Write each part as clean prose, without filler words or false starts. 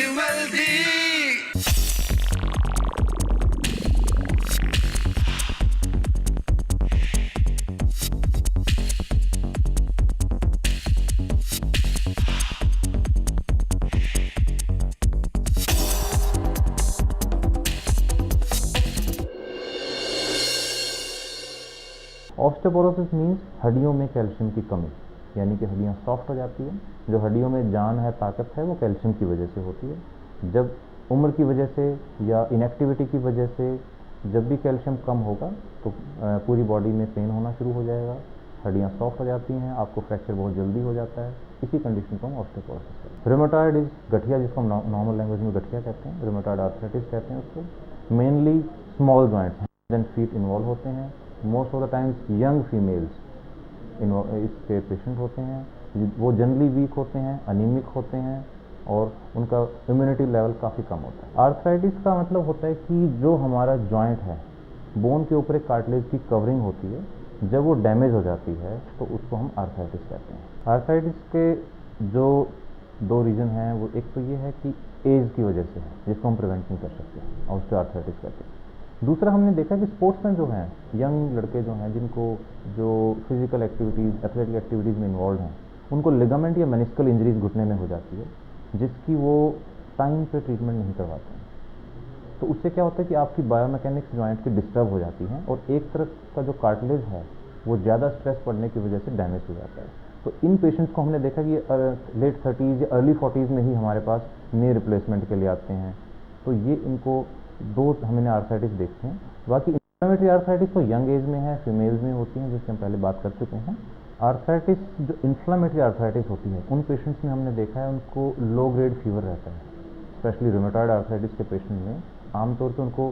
Wealthy. Osteoporosis means हड्डियों में calcium की कमी, यानी कि हड्डियाँ सॉफ्ट हो जाती हैं। जो हड्डियों में जान है, ताकत है, वो कैल्शियम की वजह से होती है। जब उम्र की वजह से या इनएक्टिविटी की वजह से जब भी कैल्शियम कम होगा तो पूरी बॉडी में पेन होना शुरू हो जाएगा, हड्डियाँ सॉफ्ट हो जाती हैं, आपको फ्रैक्चर बहुत जल्दी हो जाता है। इसी कंडीशन को हम ऑस्टियोपोरोसिस कहते हैं। रूमेटॉइड इज गठिया, जिसको हम नॉर्मल लैंग्वेज में गठिया कहते हैं, रूमेटॉइड आर्थराइटिस कहते हैं उसको। Mainly small joints, hand and feet involve होते हैं। Most of the times young females इसके पेशेंट होते हैं। वो जनरली वीक होते हैं, अनीमिक होते हैं और उनका इम्यूनिटी लेवल काफ़ी कम होता है। आर्थराइटिस का मतलब होता है कि जो हमारा जॉइंट है, बोन के ऊपर एक कार्टिलेज की कवरिंग होती है, जब वो डैमेज हो जाती है तो उसको हम आर्थराइटिस कहते हैं। आर्थराइटिस के जो दो रीज़न हैं, वो एक तो ये है कि एज की वजह से है, जिसको हम प्रिवेंट नहीं कर सकते, ऑस्टियोआर्थराइटिस कहते हैं। दूसरा हमने देखा कि स्पोर्ट्समैन जो हैं, यंग लड़के जो हैं, जिनको जो फिजिकल एक्टिविटीज़, एथलेटिक एक्टिविटीज़ में इन्वॉल्व हैं, उनको लिगामेंट या मेनिस्कल इंजरीज घुटने में हो जाती है, जिसकी वो टाइम पे ट्रीटमेंट नहीं करवाते हैं। तो उससे क्या होता है कि आपकी बायोमैकेनिक्स जॉइंट की डिस्टर्ब हो जाती हैं और एक तरफ का जो कार्टिलेज है वो ज़्यादा स्ट्रेस पड़ने की वजह से डैमेज हो जाता है। तो इन पेशेंट्स को हमने देखा कि लेट 30s या अर्ली 40s में ही हमारे पास नी रिप्लेसमेंट के लिए आते हैं। तो ये इनको दो हमने आर्थराइटिस देखते हैं। बाकी इन्फ्लेमेटरी आर्थराइटिस तो यंग एज में है, फीमेल्स में होती हैं, जिससे हम पहले बात कर चुके हैं। आर्थराइटिस जो इन्फ्लेमेटरी आर्थराइटिस होती है, उन पेशेंट्स में हमने देखा है उनको लो ग्रेड फीवर रहता है। स्पेशली रूमेटॉइड आर्थराइटिस के पेशेंट में आमतौर पे उनको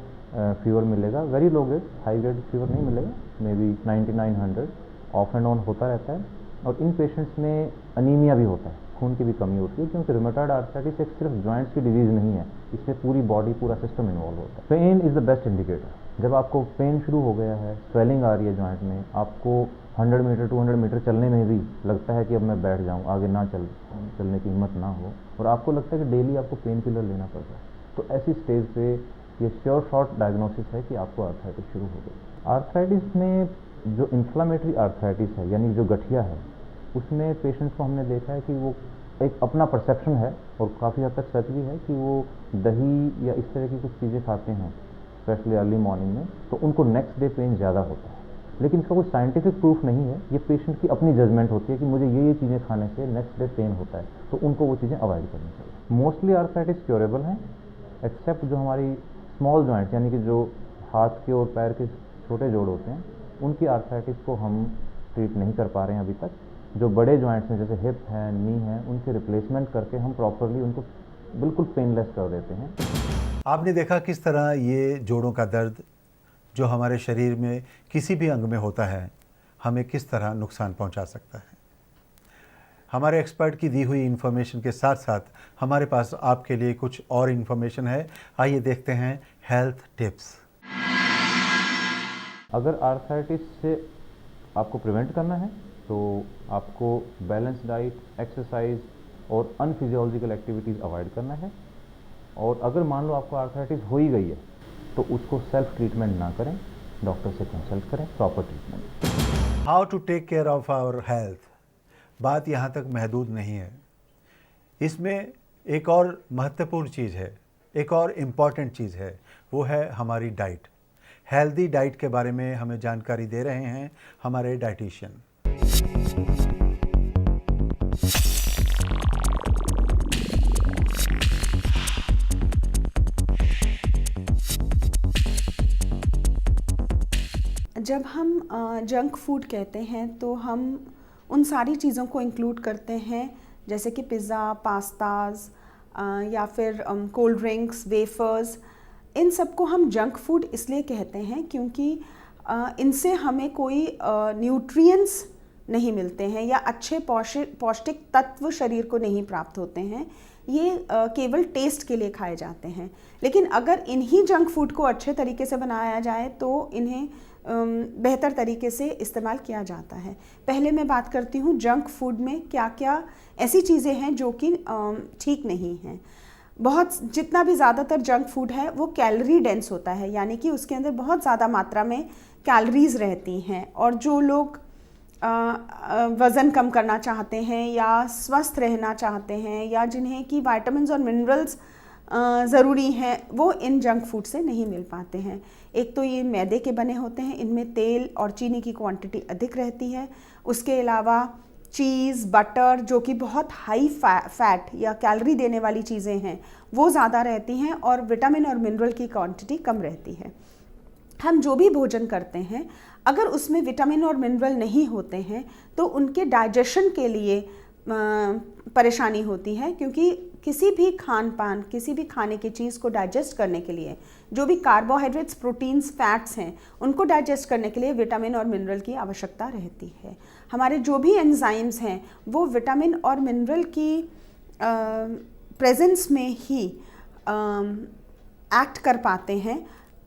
फीवर मिलेगा, very low grade, high grade fever नहीं मिलेगा, may be 9900 of and on होता रहता है। और इन पेशेंट्स में अनीमिया भी होता है, खून की भी कमी होती है, क्योंकि रूमेटॉइड आर्थराइटिस एक सिर्फ जॉइंट्स की डिजीज़ नहीं है, इसमें पूरी बॉडी, पूरा सिस्टम इन्वॉल्व होता है। Pain is the best indicator. जब आपको पेन शुरू हो गया है, स्वेलिंग आ रही है जॉइंट में, आपको 100 मीटर 200 मीटर चलने में भी लगता है कि अब मैं बैठ जाऊँ, आगे ना चलने की हिम्मत ना हो, और आपको लगता है कि डेली आपको पेन किलर लेना पड़ रहा है, तो ऐसी स्टेज पे ये श्योर शॉर्ट डायग्नोसिस है कि आपको आर्थराइटिस शुरू हो गई। आर्थराइटिस में जो इन्फ्लामेटरी आर्थराइटिस है, यानी जो गठिया है, उसमें पेशेंट्स को हमने देखा है कि वो एक अपना परसेप्शन है और काफ़ी हद तक सच भी है कि वो दही या इस तरह की कुछ चीज़ें खाते हैं, स्पेशली अर्ली मॉर्निंग में, तो उनको नेक्स्ट डे पेन ज़्यादा होता है। लेकिन इसका कोई साइंटिफिक प्रूफ नहीं है, ये पेशेंट की अपनी जजमेंट होती है कि मुझे ये चीज़ें खाने से नेक्स्ट डे पेन होता है, तो उनको वो चीज़ें अवॉइड करनी चाहिए। मोस्टली आर्थराइटिस क्योरेबल हैं, एक्सेप्ट जो हमारी स्मॉल जॉइंट्स, यानी कि जो हाथ के और पैर के छोटे जोड़ होते हैं, उनकी आर्थराइटिस को हम ट्रीट नहीं कर पा रहे हैं अभी तक। जो बड़े जॉइंट्स हैं, जैसे हिप है, नी है, उनके रिप्लेसमेंट करके हम प्रॉपरली उनको बिल्कुल पेनलेस कर देते हैं। आपने देखा किस तरह ये जोड़ों का दर्द जो हमारे शरीर में किसी भी अंग में होता है, हमें किस तरह नुकसान पहुंचा सकता है। हमारे एक्सपर्ट की दी हुई इन्फॉर्मेशन के साथ साथ हमारे पास आपके लिए कुछ और इन्फॉर्मेशन है। आइए देखते हैं हेल्थ टिप्स। अगर आर्थराइटिस से आपको प्रिवेंट करना है तो आपको बैलेंस डाइट, एक्सरसाइज और अनफिजियोलॉजिकल एक्टिविटीज़ अवॉइड करना है। और अगर मान लो आपको आर्थराइटिस हो ही गई है तो उसको सेल्फ ट्रीटमेंट ना करें, डॉक्टर से कंसल्ट करें, proper treatment. How to take care of our health, बात यहाँ तक महदूद नहीं है। इसमें एक और महत्वपूर्ण चीज़ है, एक और इम्पॉर्टेंट चीज़ है, वो है हमारी डाइट। हेल्दी डाइट के बारे में हमें जानकारी दे रहे हैं हमारे डाइटिशियन। जब हम जंक फूड कहते हैं तो हम उन सारी चीज़ों को इंक्लूड करते हैं, जैसे कि पिज़्ज़ा, पास्ताज या फिर कोल्ड ड्रिंक्स, वेफर्स। इन सब को हम जंक फूड इसलिए कहते हैं क्योंकि इनसे हमें कोई न्यूट्रिएंट्स नहीं मिलते हैं या अच्छे पौष्टिक तत्व शरीर को नहीं प्राप्त होते हैं। ये केवल टेस्ट के लिए खाए जाते हैं। लेकिन अगर इन्हीं जंक फूड को अच्छे तरीके से बनाया जाए तो इन्हें बेहतर तरीके से इस्तेमाल किया जाता है। पहले मैं बात करती हूँ जंक फूड में क्या क्या ऐसी चीज़ें हैं जो कि ठीक नहीं हैं। बहुत जितना भी ज़्यादातर जंक फूड है वो कैलोरी डेंस होता है, यानी कि उसके अंदर बहुत ज़्यादा मात्रा में कैलोरीज रहती हैं। और जो लोग वज़न कम करना चाहते हैं या स्वस्थ रहना चाहते हैं या जिन्हें कि विटामिन्स और मिनरल्स ज़रूरी हैं, वो इन जंक फूड से नहीं मिल पाते हैं। एक तो ये मैदे के बने होते हैं, इनमें तेल और चीनी की क्वांटिटी अधिक रहती है। उसके अलावा चीज़, बटर जो कि बहुत हाई फैट या कैलोरी देने वाली चीज़ें हैं वो ज़्यादा रहती हैं और विटामिन और मिनरल की क्वांटिटी कम रहती है। हम जो भी भोजन करते हैं अगर उसमें विटामिन और मिनरल नहीं होते हैं तो उनके डाइजेशन के लिए परेशानी होती है, क्योंकि किसी भी खान पान, किसी भी खाने की चीज़ को डाइजेस्ट करने के लिए जो भी कार्बोहाइड्रेट्स, प्रोटीन्स, फैट्स हैं उनको डाइजेस्ट करने के लिए विटामिन और मिनरल की आवश्यकता रहती है। हमारे जो भी एंजाइम्स हैं वो विटामिन और मिनरल की प्रेजेंस में ही एक्ट कर पाते हैं,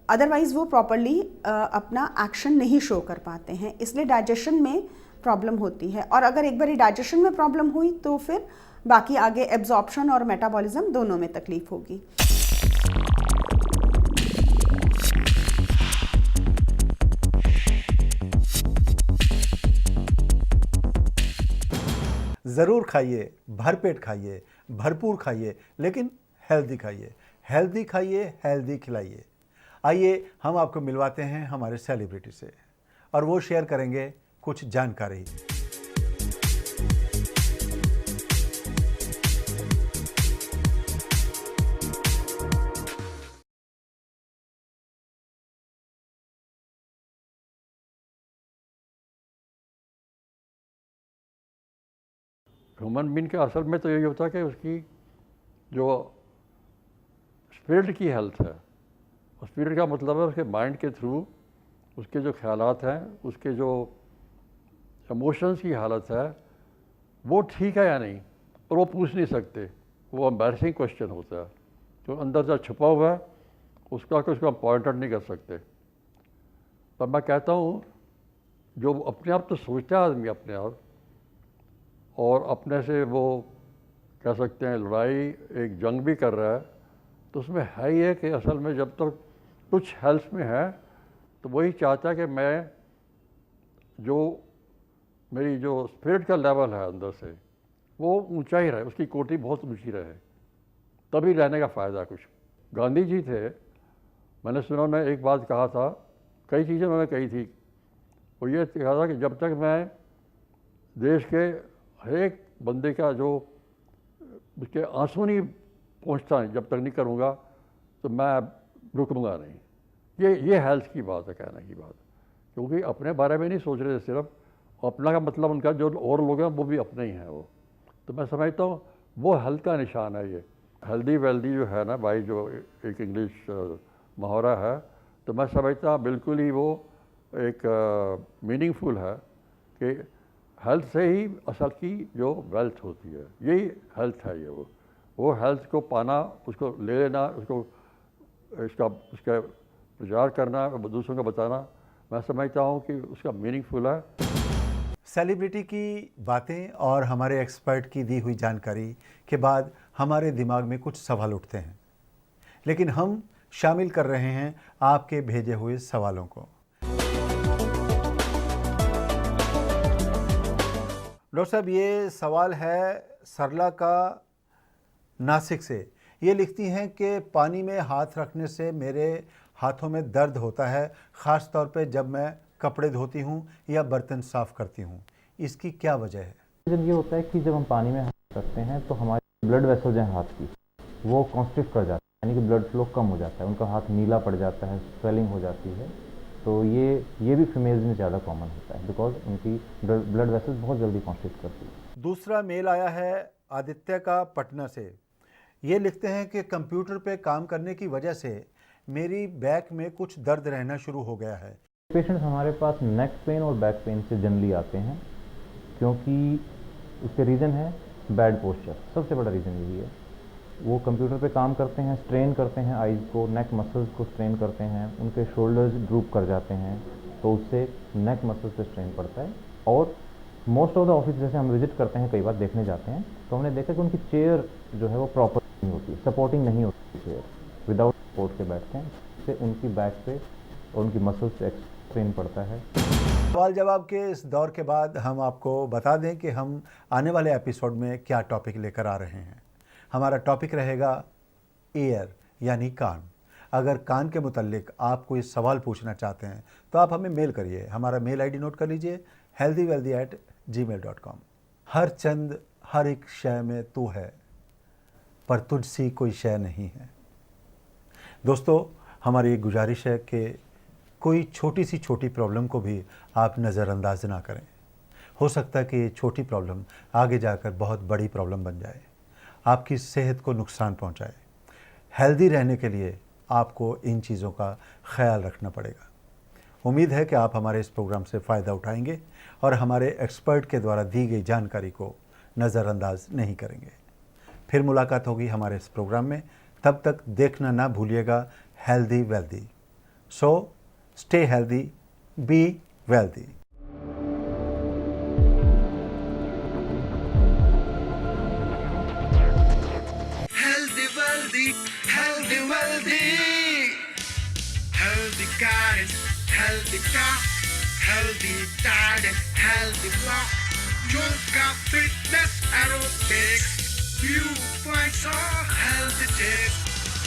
अदरवाइज़ वो प्रॉपरली अपना एक्शन नहीं शो कर पाते हैं, इसलिए डाइजेशन में प्रॉब्लम होती है। और अगर एक बार डाइजेशन में प्रॉब्लम हुई तो फिर बाकी आगे एब्जॉर्प्शन और मेटाबॉलिज्म दोनों में तकलीफ होगी। ज़रूर खाइए, भरपेट खाइए, भरपूर खाइए, लेकिन हेल्दी खाइए, हेल्दी खाइए, हेल्दी खिलाइए। आइए हम आपको मिलवाते हैं हमारे सेलिब्रिटी से और वो शेयर करेंगे कुछ जानकारी। ह्यूमन बीइंग का असल में तो यही होता है कि उसकी जो स्पिरिट की हेल्थ है, स्पिरिट का मतलब है उसके माइंड के थ्रू उसके जो ख्यालात हैं, उसके जो इमोशंस की हालत है वो ठीक है या नहीं, और वो पूछ नहीं सकते। वो एम्बैरसिंग क्वेश्चन होता है जो अंदर से छुपा हुआ है, उसका हम पॉइंट आउट नहीं कर सकते। पर मैं कहता हूँ जो अपने आप तो सोचता है आदमी अपने आप, और अपने से वो कह सकते हैं लड़ाई एक जंग भी कर रहा है, तो उसमें है ही है कि असल में जब तक कुछ हेल्थ में है तो वही चाहता है कि मैं जो मेरी जो स्पिरिट का लेवल है अंदर से वो ऊंचा ही रहे, उसकी कोटि बहुत ऊंची रहे, तभी रहने का फ़ायदा कुछ। गांधी जी थे, मैंने सुना उन्होंने एक बात कहा था, कई चीज़ें उन्होंने कही थी। वो ये कहा था कि जब तक मैं देश के हर एक बंदे का जो उसके आंसू नहीं पहुंचता है, जब तक नहीं करूंगा तो मैं रुकूंगा नहीं। ये हेल्थ की बात है, कहने की बात, क्योंकि अपने बारे में नहीं सोच रहे थे सिर्फ, अपना का मतलब उनका जो और लोग हैं वो भी अपने ही हैं वो। तो मैं समझता हूँ वो हेल्थ का निशान है। ये हेल्दी वेल्दी जो है ना भाई, जो एक इंग्लिश मुहावरा है, तो मैं समझता हूँ बिल्कुल ही वो एक मीनिंगफुल है कि हेल्थ से ही असल की जो वेल्थ होती है, यही हेल्थ है। ये वो हेल्थ को पाना, उसको ले लेना, उसको उसका प्रचार करना, दूसरों को बताना, मैं समझता हूँ कि उसका मीनिंगफुल है। सेलिब्रिटी की बातें और हमारे एक्सपर्ट की दी हुई जानकारी के बाद हमारे दिमाग में कुछ सवाल उठते हैं, लेकिन हम शामिल कर रहे हैं आपके भेजे हुए सवालों को। डॉक्टर साहब, ये सवाल है सरला का नासिक से। ये लिखती हैं कि पानी में हाथ रखने से मेरे हाथों में दर्द होता है, ख़ास तौर पे जब मैं कपड़े धोती हूँ या बर्तन साफ़ करती हूँ। इसकी क्या वजह है? जब ये होता है कि जब हम पानी में हाथ रखते हैं तो हमारे ब्लड वेसल्स हैं हाथ की, वो कॉन्स्ट्रिक्ट कर जाते हैं, यानी कि ब्लड फ्लो कम हो जाता है, उनका हाथ नीला पड़ जाता है, स्वेलिंग हो जाती है। तो ये भी फीमेल्स में ज़्यादा कॉमन होता है, बिकॉज उनकी ब्लड वेसल्स बहुत जल्दी कॉन्स्ट्रिक्ट करती है। दूसरा मेल आया है आदित्य का पटना से। ये लिखते हैं कि कंप्यूटर पे काम करने की वजह से मेरी बैक में कुछ दर्द रहना शुरू हो गया है। पेशेंट्स हमारे पास नेक पेन और बैक पेन से जनरली आते हैं, क्योंकि उसके रीज़न है बैड पोस्चर। सबसे बड़ा रीज़न यही है, वो कंप्यूटर पे काम करते हैं, स्ट्रेन करते हैं आइज़ को, नेक मसल्स को स्ट्रेन करते हैं, उनके शोल्डर्स ड्रूप कर जाते हैं, तो उससे नेक मसल्स पे स्ट्रेन पड़ता है। और मोस्ट ऑफ द ऑफिस जैसे हम विजिट करते हैं, कई बार देखने जाते हैं, तो हमने देखा कि उनकी चेयर जो है वो प्रॉपर नहीं होती, सपोर्टिंग नहीं होती चेयर, विदाउट सपोर्ट के बैठते हैं, इससे उनकी बैक पे और उनकी मसल्स पे स्ट्रेन पड़ता है। सवाल जवाब के इस दौर के बाद हम आपको बता दें कि हम आने वाले एपिसोड में क्या टॉपिक लेकर आ रहे हैं। हमारा टॉपिक रहेगा ईयर यानी कान। अगर कान के मुतल्लिक आप कोई सवाल पूछना चाहते हैं तो आप हमें मेल करिए। हमारा मेल आईडी नोट कर लीजिए, healthywealthy@gmail.com। हर चंद हर एक शय में तू है, पर तुझसी कोई शय नहीं है। दोस्तों, हमारी एक गुजारिश है कि कोई छोटी सी छोटी प्रॉब्लम को भी आप नज़रअंदाज ना करें। हो सकता है कि ये छोटी प्रॉब्लम आगे जाकर बहुत बड़ी प्रॉब्लम बन जाए, आपकी सेहत को नुकसान पहुंचाए। हेल्दी रहने के लिए आपको इन चीज़ों का ख्याल रखना पड़ेगा। उम्मीद है कि आप हमारे इस प्रोग्राम से फ़ायदा उठाएंगे और हमारे एक्सपर्ट के द्वारा दी गई जानकारी को नज़रअंदाज नहीं करेंगे। फिर मुलाकात होगी हमारे इस प्रोग्राम में। तब तक देखना ना भूलिएगा healthy wealthy. So stay healthy, be wealthy. Healthy, wealthy. Healthy garden, healthy crop, healthy diet, healthy block. Yoga, fitness, aerobics, viewpoints और healthy tips.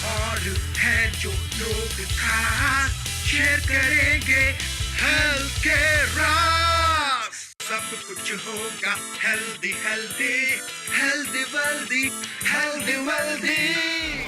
और है जो लोग खास शेयर करेंगे हेल्थ के राज। सब कुछ होगा healthy, healthy, healthy, wealthy, healthy, wealthy.